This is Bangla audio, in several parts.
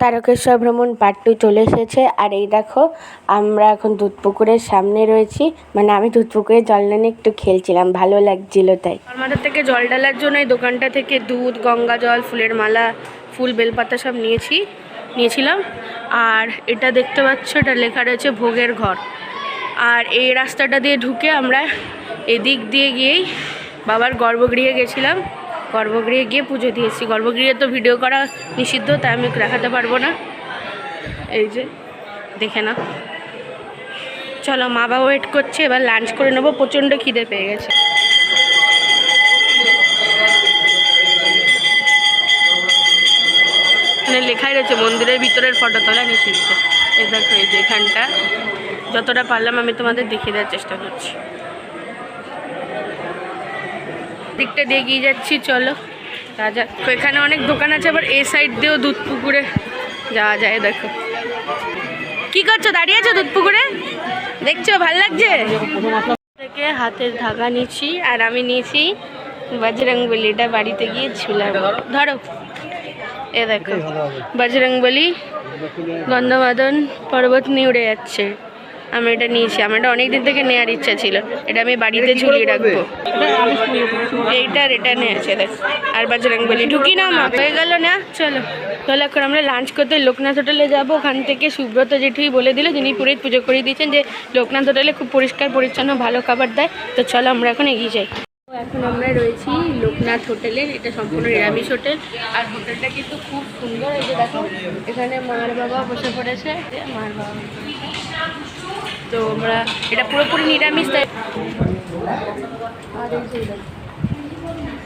তারকেশ্বর ভ্রমণ পার্ট 2 চলে এসেছে। আর এই দেখো আমরা এখন দুধপুকুরের সামনে রয়েছি, মানে আমি দুধপুকুরে জল নিয়ে একটু খেলছিলাম, ভালো লাগছিল তাই। আমাদের থেকে জল ঢালার জন্য এই দোকানটা থেকে দুধ, গঙ্গা জল, ফুলের মালা, ফুল, বেলপাতা সব নিয়েছিলাম। আর এটা দেখতে পাচ্ছ, এটা লেখা রয়েছে ভোগের ঘর। আর এই রাস্তাটা দিয়ে ঢুকে আমরা এদিক দিয়ে গিয়েই বাবার গর্ভগৃহে গেছিলাম। গর্ভগৃহে গিয়ে পুজো দিয়েছি। গর্ভগৃহে তো ভিডিও করা নিষিদ্ধ, তাই আমি দেখাতে পারবো না। এই যে দেখে না, চলো মা বাবা ওয়েট করছে, এবার লাঞ্চ করে নেবো, প্রচণ্ড খিদে পেয়ে গেছে। এখানে লেখাই রয়েছে মন্দিরের ভিতরের ফটো তোলা নিষিদ্ধ। এই দেখো, এই যে এখানটা যতটা পারলাম আমি তোমাদের দেখিয়ে দেওয়ার চেষ্টা করছি। দিকটা দিয়ে এগিয়ে যাচ্ছি, চলো রাজা। তো এখানে অনেক দোকান আছে, আবার এই সাইড দিয়েও দুধপুকুরে যাওয়া যায়। দেখো কি করছো, দাঁড়িয়ে আছো দুধপুকুরে, দেখছো ভাল লাগছে? থেকে হাতের ধাগা নিয়েছি, আর আমি নিয়েছি বজরংবলী। এটা বাড়িতে গিয়ে ঝুলাবো। ধরো, এ দেখো বজরংবলী, গন্ধমাদন পর্বত নিয়ে উড়ে যাচ্ছে। আমি এটা নিয়েছি, আমার এটা অনেক দিন থেকে নেওয়ার ইচ্ছা ছিল। এটা আমি বাড়িতে ঝুলিয়ে রাখবো। এইটার এটা নিয়েছে দেখ। আর বজরংবলী ঢুকি না মা, হয়ে গেল না? চলো তাহলে এখন আমরা লাঞ্চ করতে লোকনাথ হোটেলে যাবো। ওখান থেকে সুব্রত জেঠুই বলে দিল, যিনি পুরোহিত পুজো করিয়ে দিয়েছেন, যে লোকনাথ হোটেলে খুব পরিষ্কার পরিচ্ছন্ন ভালো খাবার দেয়। তো চলো আমরা এখন এগিয়ে যাই। এখন আমরা রয়েছি লোকনাথ হোটেলে। এটা সম্পূর্ণ নিরামিষ হোটেল, আর হোটেলটা কিন্তু খুব সুন্দর। এই যে দেখো, এখানে মার বাবা বসে পড়েছে, মার বাবা। তো আমরা এটা পুরোপুরি নিরামিষ, তাই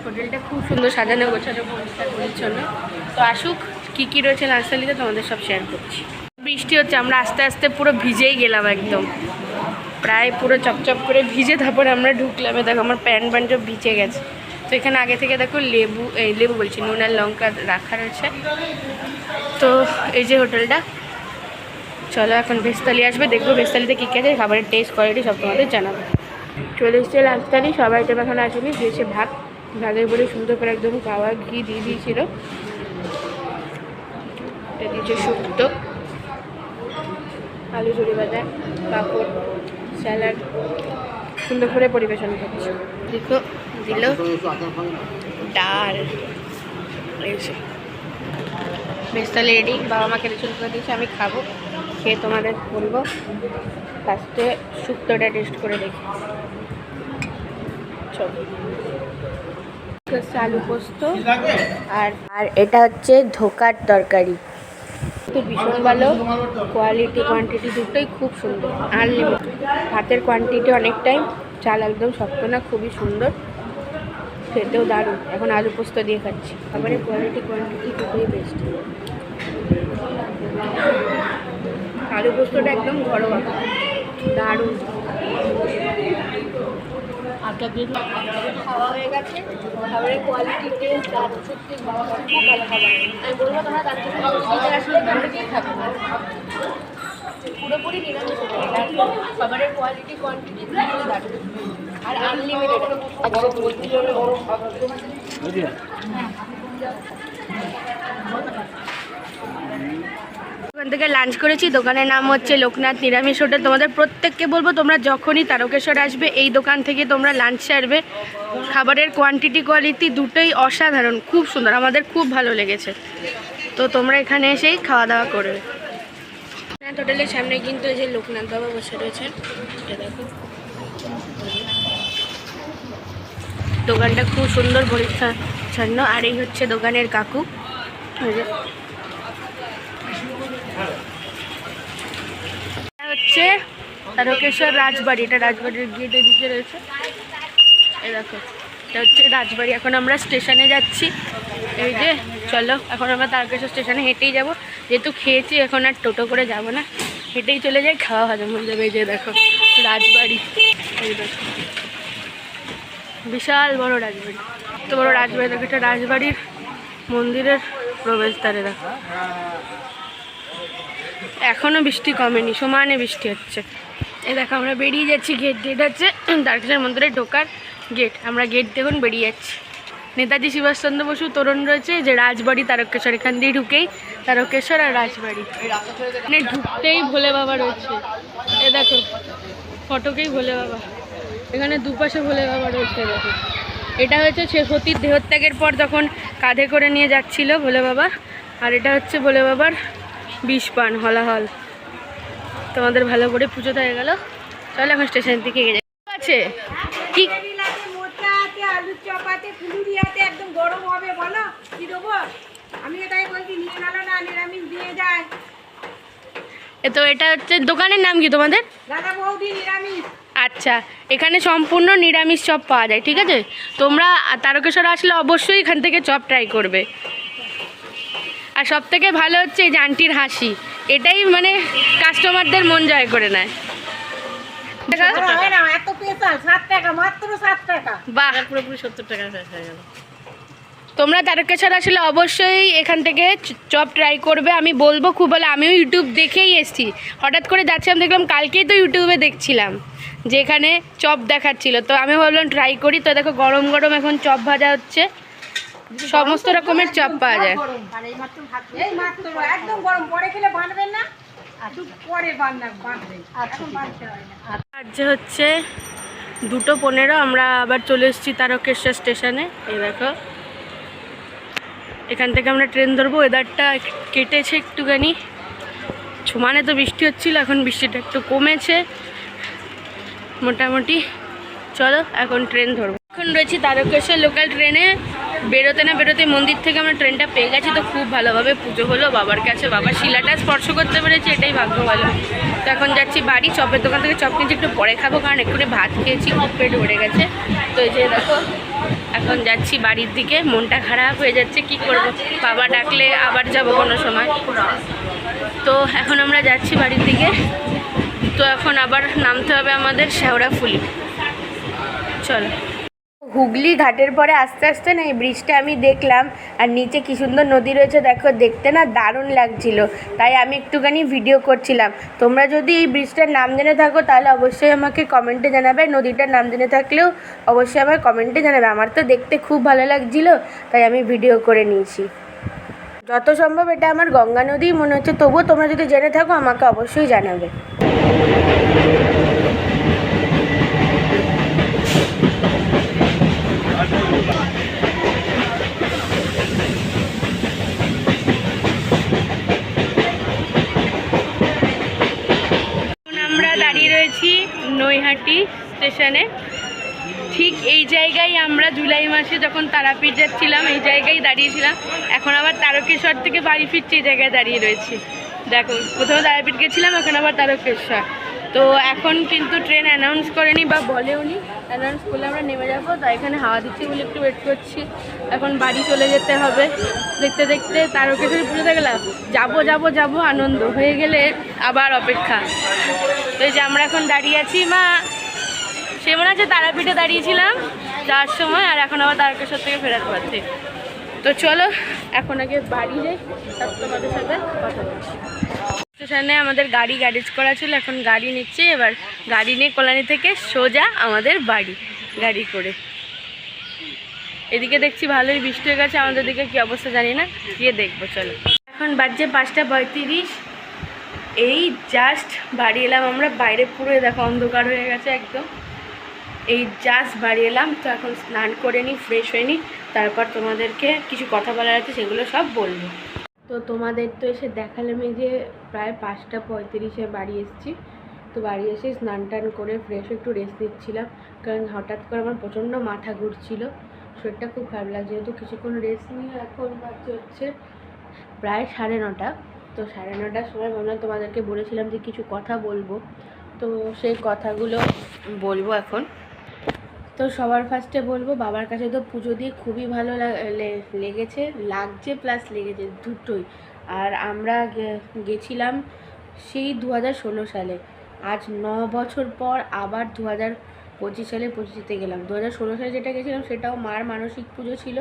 হোটেলটা খুব সুন্দর সাজানো গোছানো, পরিষ্কার পরিচ্ছন্ন। তো আসুক, কী কী রয়েছে লাঞ্চ থালিতে তোমাদের সব শেয়ার করছি। বৃষ্টি হচ্ছে, আমরা আস্তে আস্তে পুরো ভিজেই গেলাম, একদম প্রায় পুরো চপচপ করে ভিজে তারপরে আমরা ঢুকলাম। দেখো আমার প্যান্ট সব ভিজে গেছে। তো এখানে আগে থেকে দেখো লেবু বলছি, নুন আর লঙ্কা রাখা রয়েছে। তো এই যে হোটেলটা, চলো এখন ভেজতালি আসবে, দেখবো ভেজতালিতে কী কী আছে, খাবারের টেস্ট কোয়ালিটি সব তোমাদের জানাবো। চলে এসছে লাঞ্চ থালি, সবাই তো এখন আসেনি। দিয়েছে ভাত, ভাতের উপরে সুন্দর করে একদম গাওয়া ঘি দিয়ে দিয়েছিল। এটা দিয়েছে শুক্তো, আলু ঝুড়ি ভাজা, পাঁপড়, স্যালাড, সুন্দর করে পরিবেশন করছে। দেখো দিল ডাল, ভেজতালি রেডি। বাবা মাকে রেসিপি করে দিয়েছে, আমি খাবো, খেয়ে তোমাদের বলবো। ফার্স্টে শুক্তোটা টেস্ট করে দেখি। চলো, আলু পোস্ত, আর এটা হচ্ছে ধোকার তরকারি। ভীষণ ভালো কোয়ালিটি, কোয়ান্টিটি দুটোই খুব সুন্দর। আর ভাতের কোয়ান্টিটি অনেকটাই, চাল একদম শক্ত না, খুবই সুন্দর, খেতেও দারুণ। এখন আলু পোস্ত দিয়ে খাচ্ছি। খাবারের কোয়ালিটি কোয়ান্টিটি দুটোই বেস্ট। আলু পোস্তটা একদম ঘরোয়া, দারুণ। খাওয়া হয়ে গেছে, খাবারের কোয়ালিটি টেস্ট দারুণ, সত্যি খুব ভালো খাবার। আমি বলবো তোমরা তার জন্য আসলে দাঁড়িয়েই খাবে, পুরোপুরি নিরামিষ। খাবারের কোয়ালিটি কোয়ান্টিটি দারুণ, আর আনলিমিটেড। ওখান থেকে লাঞ্চ করেছি। দোকানের নাম হচ্ছে লোকনাথ নিরামিষ হোটেল। তোমাদের প্রত্যেককে বলবো, তোমরা যখনই তারকেশ্বর আসবে এই দোকান থেকে তোমরা লাঞ্চ সারবে। খাবারের কোয়ান্টিটি কোয়ালিটি দুটোই অসাধারণ, খুব সুন্দর, আমাদের খুব ভালো লেগেছে। তো তোমরা এখানে এসেই খাওয়া দাওয়া করবে। লোকনাথ হোটেলের সামনে কিন্তু এই যে লোকনাথ বাবা বসে রয়েছেন, এটা দেখো। দোকানটা খুব সুন্দর পরিচ্ছন্ন। আর এই হচ্ছে দোকানের কাকু। হচ্ছে তারকেশ্বর রাজবাড়ি, এটা রাজবাড়ির গেটের দিকে রয়েছে। এই দেখো, এটা হচ্ছে রাজবাড়ি। এখন আমরা স্টেশনে যাচ্ছি। এই যে চলো, এখন আমরা তারকেশ্বর স্টেশনে হেঁটেই যাব, যেহেতু খেয়েছি এখন আর টোটো করে যাব না, হেঁটেই চলে যাই, খাওয়া হজম হয়ে যাবে। এই যে দেখো রাজবাড়ি, এই দেখো বিশাল বড় রাজবাড়ি, তো বড় রাজবাড়ি। দেখো এটা রাজবাড়ির মন্দিরের প্রবেশদ্বারে। দেখো এখনো বৃষ্টি কমেনি, সমানে বৃষ্টি হচ্ছে। এই দেখো আমরা বেরিয়ে যাচ্ছি, গেট হচ্ছে তারকেশ্বর মন্দিরে ঢোকার গেট। আমরা গেট দেখুন বেরিয়ে যাচ্ছি। নেতাজি সুভাষচন্দ্র বসু তোরণ রয়েছে, যে রাজবাড়ি তারকেশ্বর, এখান দিয়ে ঢুকেই তারকেশ্বর আর রাজবাড়ি, মানে ঢুকতেই ভোলে বাবা রয়েছে। এ দেখো ফটোকেই ভোলে বাবা, এখানে দুপাশে ভোলে বাবা রয়েছে। দেখো এটা হচ্ছে সতীর দেহত্যাগের পর যখন কাঁধে করে নিয়ে যাচ্ছিল ভোলে বাবা, আর এটা হচ্ছে ভোলে বাবার বিষপান হলাহল। তোমাদের ভালো করে পুজো হয়ে গেল, চলো এখন স্টেশন থেকে গিয়ে আছে কি আলুর চপ আছে, ফুলুরি আছে, একদম গরম হবে, বলো কি দেবো? আমি এটাই বলছি, নিয়ে গেল না, নিরামিষ দিয়ে যায়। তো এটা হচ্ছে দোকানের নাম কি তোমাদের? দাদা বৌদি নিরামিষ। আচ্ছা, এখানে সম্পূর্ণ নিরামিষ চপ পাওয়া যায়, ঠিক আছে? তোমরা তারকেশ্বর আসলে অবশ্যই এখান থেকে চপ ট্রাই করবে। আর সব থেকে ভালো হচ্ছে এই যে আন্টির হাসি, এটাই মানে কাস্টমারদের মন জয় করে নেয়। এত স্পেশাল 7 টাকা, মাত্র 7 টাকা। বাহ, পুরোপুরি 70 টাকা হয়ে গেল। তোমরা তারকেশ্বর আসলে অবশ্যই এখান থেকে চপ ট্রাই করবে, আমি বলবো খুব ভালো। আমিও ইউটিউব দেখেই এসেছি, হঠাৎ করে যাচ্ছিলাম দেখলাম, কালকেই তো ইউটিউবে দেখছিলাম যে এখানে চপ দেখাচ্ছিল, তো আমি ভাবলাম ট্রাই করি। তো দেখো গরম গরম এখন চপ ভাজা হচ্ছে, সমস্ত রকমের চপ পাওয়া যায়। একদম গরম, পরে খেলে বাঁধবেন না, পরে বাঁধবেন, আজ হচ্ছে 2:15, আমরা আবার চলে এসেছি তারকেশ্বর স্টেশনে। এই দেখো এখান থেকে আমরা ট্রেন ধরবো। ওয়েদারটা কেটেছে একটুখানি, সমানে তো বৃষ্টি হচ্ছিল, এখন বৃষ্টিটা একটু কমেছে মোটামুটি। চলো এখন ট্রেন ধরবো। এখন রয়েছি তারকেশ্বর লোকাল ট্রেনে। বেরোতে না বেরোতে মন্দির থেকে আমরা ট্রেনটা পেয়ে গেছি, তো খুব ভালোভাবে পুজো হলো বাবার কাছে, বাবার শিলাটা স্পর্শ করতে পেরেছি, এটাই ভাগ্য ভালো। তো এখন যাচ্ছি বাড়ি, চপের দোকান থেকে চপ কিনছি, একটু পরে খাবো, কারণ এক্ষুনি ভাত খেয়েছি, খুব পেট ভরে গেছে। তো এই যে দেখো এখন যাচ্ছি বাড়ির দিকে, মনটা খারাপ হয়ে যাচ্ছে, কি করব, বাবা ডাকলে আবার যাব কোনো সময়। তো এখন আমরা যাচ্ছি বাড়ির দিকে। তো এখন আবার নামতে হবে আমাদের শেওড়াফুলি। চলো। হুগলি ঘাটের পরে আস্তে আস্তে না এই ব্রিজটা আমি দেখলাম, আর নিচে কি সুন্দর নদী রয়েছে দেখো, দেখতে না দারুণ লাগছিল, তাই আমি একটুখানি ভিডিও করছিলাম। তোমরা যদি এই ব্রিজটার নাম জেনে থাকো তাহলে অবশ্যই আমাকে কমেন্টে জানাবে, নদীটার নাম জেনে থাকলেও অবশ্যই আমার কমেন্টে জানাবে। আমার তো দেখতে খুব ভালো লাগছিল, তাই আমি ভিডিও করে নিয়েছি। যত সম্ভব এটা আমার গঙ্গা নদীই মনে হচ্ছে, তবুও তোমরা যদি জেনে থাকো আমাকে অবশ্যই জানাবে। আমরা দাঁড়িয়ে রয়েছি নৈহাটি স্টেশনে। ঠিক এই জায়গায় আমরা জুলাই মাসে যখন তারাপীঠ যাচ্ছিলাম এই জায়গায় দাঁড়িয়েছিলাম, এখন আবার তারকেশ্বর থেকে বাড়ি ফিরছি এই জায়গায় দাঁড়িয়ে রয়েছি। দেখো প্রথমে তারাপীঠ গেছিলাম, এখন আবার তারকেশ্বর। তো এখন কিন্তু ট্রেন অ্যানাউন্স করেনি বা বলেও নি, অ্যানাউন্স করলে আমরা নেমে যাবো। তাই এখানে হাওয়া দিচ্ছি বলে একটু ওয়েট করছি, এখন বাড়ি চলে যেতে হবে। দেখতে দেখতে তারকেশ্বর পুজোতে গেলাম, যাবো যাবো যাবো আনন্দ হয়ে গেলে আবার অপেক্ষা। তো এই যে আমরা এখন দাঁড়িয়ে আছি, মা সে মনে আছে তারাপীঠে দাঁড়িয়েছিলাম যাওয়ার সময়, আর এখন আবার তারকেশ্বর থেকে ফেরার পথে। তো চলো এখন আগে বাড়ি যাই, তারপর তোমাদের সাথে কথা বলছি। স্টেশনে আমাদের গাড়ি গ্যারেজ করা ছিল, এখন গাড়ি নিচ্ছে, এবার গাড়ি নিয়ে কল্যাণী থেকে সোজা আমাদের বাড়ি গাড়ি করে। এদিকে দেখছি ভালোই বৃষ্টি হয়ে গেছে, আমাদের দিকে কী অবস্থা জানি না, গিয়ে দেখবো চলো। এখন বাজছে 5:35, এই জাস্ট বাড়ি এলাম আমরা, বাইরে পুরো দেখো অন্ধকার হয়ে গেছে একদম, এই জাস্ট বাড়ি এলাম। তো এখন স্নান করে নিই, ফ্রেশ হয়ে নিই, তারপর তোমাদেরকে কিছু কথা বলার আছে সেগুলো সব বলবো। তো তোমাদের তো এসে দেখালাম এই যে প্রায় 5:35 বাড়ি এসেছি। তো বাড়ি এসে স্নান টান করে ফ্রেশ একটু রেস্ট নিচ্ছিলাম, কারণ হঠাৎ করে আমার প্রচণ্ড মাথা ঘুরছিল, শরীরটা খুব খারাপ লাগছে। যেহেতু কিছুক্ষণ রেস্ট নিয়ে এখন হচ্ছে প্রায় 9:30। তো 9:30টার সময় ভাবলাম তোমাদেরকে বলেছিলাম যে কিছু কথা বলবো, তো সেই কথাগুলো বলবো এখন। তো সবার ফার্স্টে বলবো বাবার কাছে তো পুজো দিয়ে খুবই ভালো লেগেছে, লাগছে প্লাস লেগেছে দুটোই। আর আমরা গেছিলাম সেই 2016 সালে, আজ 9 বছর পর আবার 2025 সালে পৌঁছতে গেলাম। 2016 সালে যেটা গেছিলাম সেটাও মার মানসিক পুজো ছিল,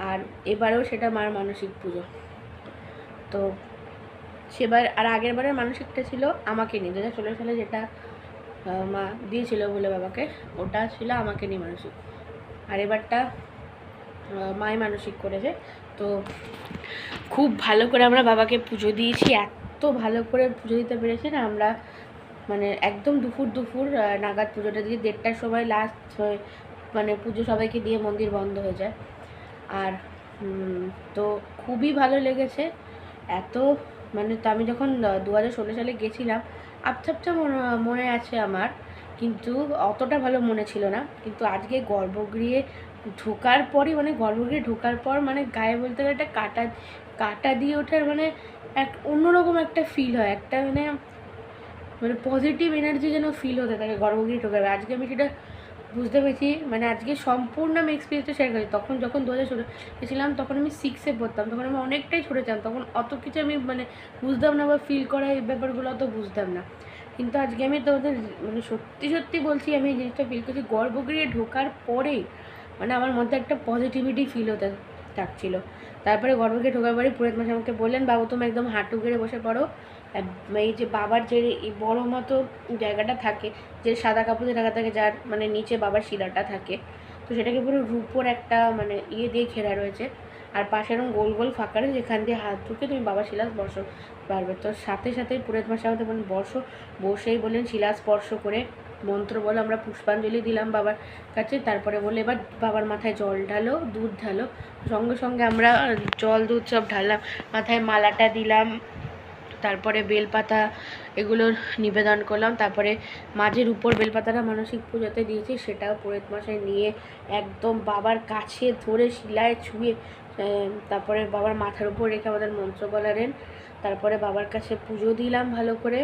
আর এবারেও সেটা মার মানসিক পুজো। তো সেবার আর আগের বারের মানসিকটা ছিল আমাকে নিয়ে, 2016 সালে যেটা মা দিয়েছিল বলে বাবাকে, ওটা ছিল আমাকে নিয়ে মানসিক। আর এবারটা মাই মানসিক করেছে। তো খুব ভালো করে আমরা বাবাকে পুজো দিয়েছি, এত ভালো করে পুজো দিতে পেরেছি না আমরা, মানে একদম দুপুর নাগাদ পুজোটা দিয়ে 1:30টার সময় লাস্ট মানে পুজো সবাইকে দিয়ে মন্দির বন্ধ হয়ে যায়। আর তো খুবই ভালো লেগেছে এত, মানে তো আমি যখন 2016 সালে গেছিলাম আবছা মনে আছে আমার, কিন্তু অতটা ভালো মনে ছিল না। কিন্তু আজকে গর্ভগৃহে ঢোকার পরই, মানে গর্ভগৃহে ঢোকার পর মানে গায়ে বলতে গেলে একটা কাটা দিয়ে ওঠার মানে এক অন্যরকম একটা ফিল হয়, একটা মানে পজিটিভ এনার্জি যেন ফিল হতে থাকে গর্ভগৃহে ঢোকার। আজকে আমি সেটা বুঝতে পেরেছি, মানে আজকে সম্পূর্ণ আমি এক্সপিরিয়েন্সটা শেয়ার করি। তখন যখন 2016 গেছিলাম তখন আমি 6-এ পড়তাম, তখন আমি অনেকটাই ছোটো ছিলাম, তখন অত কিছু আমি মানে বুঝতাম না বা ফিল করা এই ব্যাপারগুলো অত বুঝতাম না। কিন্তু আজকে আমি তোমাদের মানে সত্যি বলছি, আমি এই জিনিসটা ফিল করছি গর্ভগৃহে ঢোকার পরেই, মানে আমার মধ্যে একটা পজিটিভিটি ফিল হতে থাকছিলো। তারপরে গর্ভগৃহে ঢোকার পরে পুরোহিত মশাই আমাকে বললেন, বাবু তুমি একদম হাঁটু গেড়ে বসে পড়ো। এই যে বাবার যে এই বড়ো মতো জায়গাটা থাকে, যে সাদা কাপড়ে ঢাকা থাকে, যার মানে নিচে বাবার শিরাটা থাকে, তো সেটাকে পুরো রূপোর একটা মানে দিয়ে ঘেরা রয়েছে। আর পাশে এরকম গোল ফাঁকা রয়েছে, যেখান দিয়ে হাত ঢুকে তুমি বাবার শিলা স্পর্শ পারবে। তো সাথেই পুরোহিত মশাই আমাদের বলেন বসেই বললেন শিলা স্পর্শ করে মন্ত্র বলে আমরা পুষ্পাঞ্জলি দিলাম বাবার কাছে। তারপরে বলে এবার বাবার মাথায় জল ঢালো, দুধ ঢালো। সঙ্গে আমরা জল দুধ সব ঢাললাম, মাথায় মালাটা দিলাম, তারপরে বেলপাতা এগুলোর নিবেদন করলাম। তারপরে মাঝের উপর বেলপাতাটা মানসিক পুজোতে দিয়েছি, সেটাও পুরোহিত মশাই নিয়ে একদম বাবার কাছে ধরে শিলায় ছুঁয়ে তারপরে বাবার মাথার উপর রেখে আমাদের মন্ত্র বলালেন। তারপরে বাবার কাছে পুজো দিলাম ভালো করে,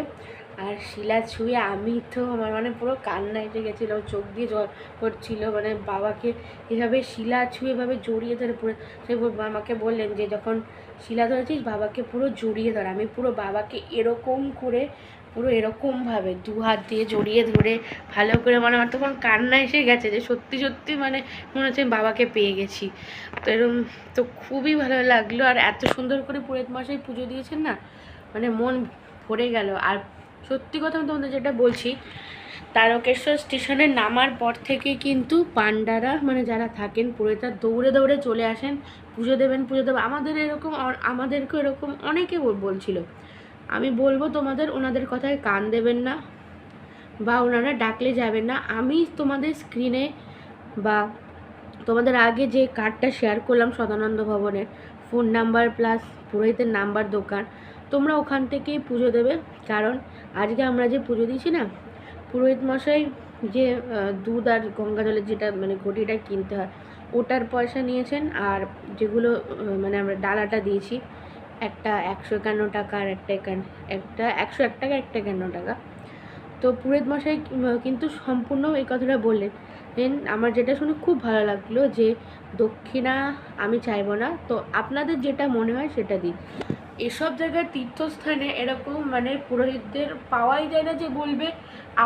আর শিলা ছুঁয়ে আমি তো আমার মানে পুরো কান্না এসে গেছিলো, চোখ দিয়ে জল পড়ছিলো। মানে বাবাকে এভাবে শিলা ছুঁয়ে এভাবে জড়িয়ে ধরে পুরো সে আমাকে বললেন যে যখন শিলা ধরেছিস বাবাকে পুরো জড়িয়ে ধর। আমি পুরো বাবাকে এরকম করে পুরো এরকমভাবে 2 হাত দিয়ে জড়িয়ে ধরে ভালো করে, মানে আমার তখন কান্না এসে গেছে যে সত্যি মনে হচ্ছে আমি বাবাকে পেয়ে গেছি। তো এরকম তো খুবই ভালো লাগলো। আর এত সুন্দর করে পুরোহিত মশাই পুজো দিয়েছেন না, মানে মন ভরে গেল। আর সত্যি কথা আমি তোমাদের যেটা বলছি, তারকেশ্বর স্টেশনে নামার পর থেকে কিন্তু পান্ডারা মানে যারা থাকেন পুরোহিতরা দৌড়ে চলে আসেন, পুজো দেবেন। আমাদেরকেও এরকম অনেকে বলছিল। আমি বলবো তোমাদের ওনাদের কথায় কান দেবেন না বা ওনারা ডাকলে যাবেন না। আমি তোমাদের স্ক্রিনে বা তোমাদের আগে যে কার্ডটা শেয়ার করলাম সদানন্দ ভবনের ফোন নাম্বার প্লাস পুরোহিতের নাম্বার দোকান, তোমরা ওখান থেকেই পুজো দেবে। কারণ আজকে আমরা যে পুজো দিয়েছি না, পুরোহিত মশাই যে দুধ আর গঙ্গা জলের যেটা মানে ঘটিটা কিনতে হয় ওটার পয়সা নিয়েছেন। আর যেগুলো মানে আমরা ডালাটা দিয়েছি, একটা 151 টাকা আর একটা 101 টাকা, একটা 51 টাকা। তো পুরোহিত মশাই কিন্তু সম্পূর্ণ এই কথাটা বললেন। আমার যেটা শুনে খুব ভালো লাগলো যে দক্ষিণা আমি চাইবো না, তো আপনাদের যেটা মনে হয় সেটা দিন। এসব জায়গায় তীর্থস্থানে এরকম মানে পুরোহিতদের পাওয়াই যায় না যে বলবে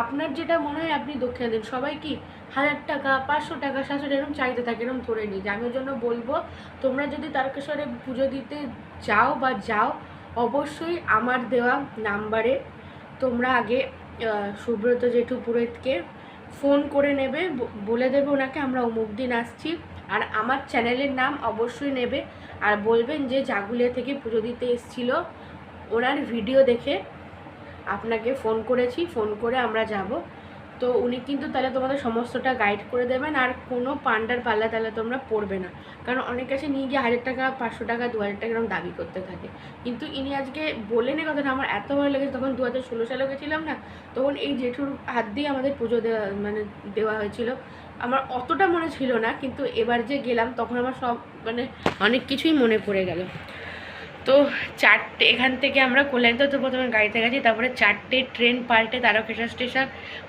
আপনার যেটা মনে হয় আপনি দক্ষিণা দিন। সবাই কি 1000 টাকা 500 টাকা 700 টাকা এরকম চাইতে থাকে, এরকম ধরে নিই। আমি ওই জন্য বলবো তোমরা যদি তারকেশ্বরে পুজো দিতে যাও অবশ্যই আমার দেওয়া নাম্বারে তোমরা আগে সুব্রত জেঠু পুরোহিতকে ফোন করে নেবে, বলে দেবে ওনাকে আমরা অমুক দিন আসছি। আর আমার চ্যানেলের নাম অবশ্যই নেবে, আর বলবেন যে জাগুলিয়া থেকে পুজো দিতে এসেছিলো, ওনার ভিডিও দেখে আপনাকে ফোন করেছি, ফোন করে আমরা যাব। তো উনি কিন্তু তাহলে তোমাদের সমস্তটা গাইড করে দেবেন। আর কোনো পান্ডার পাল্লা তাহলে তোমরা পড়বে না, কারণ অনেক কাছে নিয়ে গিয়ে 1000 টাকা 500 টাকা 2000 টাকা এরকম দাবি করতে থাকে। কিন্তু ইনি আজকে বলেন এই কথাটা, আমার এত ভালো লেগেছে। তখন 2016 সালে গেছিলাম না, তখন এই জেঠুর হাত দিয়ে আমাদের পুজো দেওয়া হয়েছিল। আমার অতটা মনে ছিল না, কিন্তু এবার যে গেলাম তখন আমার সব মানে অনেক কিছুই মনে পড়ে গেল। তো 4টে এখান থেকে আমরা কল্যাণীতে তো প্রথমে গাড়িতে গেছি, তারপরে 4টে ট্রেন পাল্টে তারকেশ্বর স্টেশন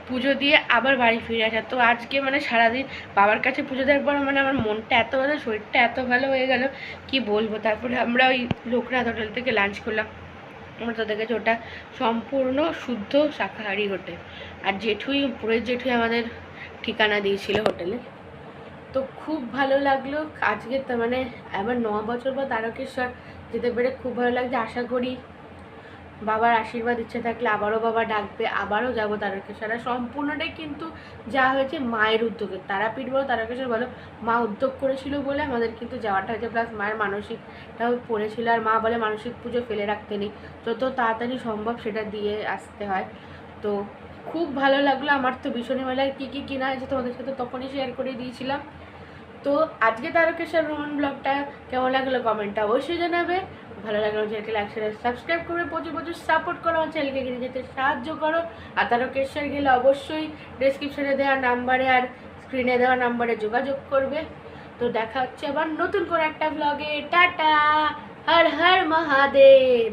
পুজো দিয়ে আবার বাড়ি ফিরে আসা। তো আজকে মানে সারাদিন বাবার কাছে পুজো দেওয়ার পর মানে আমার মনটা এত ভালো, শরীরটা এত ভালো হয়ে গেল কি বলবো। তারপরে আমরা ওই লোকনাথ হোটেল থেকে লাঞ্চ করলাম। আমরা তো দেখেছি ওটা সম্পূর্ণ শুদ্ধ শাকাহারি হোটেল। আর পুরোহিত জেঠুই আমাদের ঠিকানা দিয়েছিল হোটেলে। তো খুব ভালো লাগলো আজকে। তো মানে আবার 9 বছর পর তারকেশ্বর যেতে পেরে খুব ভালো লাগছে। আশা করি বাবার আশীর্বাদ ইচ্ছে থাকলে আবারও বাবা ডাকবে, আবারও যাবো তারকেশ্বর। আর সম্পূর্ণটাই কিন্তু যা হয়েছে মায়ের উদ্যোগে, তারাপীঠ বলো তারকেশ্বর বলো, মা উদ্যোগ করেছিল বলে আমাদের কিন্তু যাওয়াটা হয়েছে। প্লাস মায়ের মানসিকটাও পড়েছিল, আর মা বলে মানসিক পুজো ফেলে রাখতে নেই, যত তাড়াতাড়ি সম্ভব সেটা দিয়ে আসতে হয়। তো খুব ভালো লাগলো আমার তো ভীষণই ভালো। আর কী কী কেনা হয়েছে তোমাদের সাথে তখনই শেয়ার করে দিয়েছিলাম। তো আজকে তারকেশ্বর ভ্রমণ ব্লগটা কেমন লাগলো কমেন্টটা অবশ্যই জানাবে। ভালো লাগলো চ্যানেলকে লাইক শেয়ার সাবস্ক্রাইব করবে, প্রচুর প্রচুর সাপোর্ট করো, আমার চ্যানেলকে এগিয়ে যেতে সাহায্য করো। আর তারকেশ্বর গেলে অবশ্যই ডেসক্রিপশনে দেওয়া নাম্বারে আর স্ক্রিনে দেওয়া নাম্বারে যোগাযোগ করবে। তো দেখা হচ্ছে আবার নতুন করে একটা ব্লগে। টাটা, হর হর মহাদেব।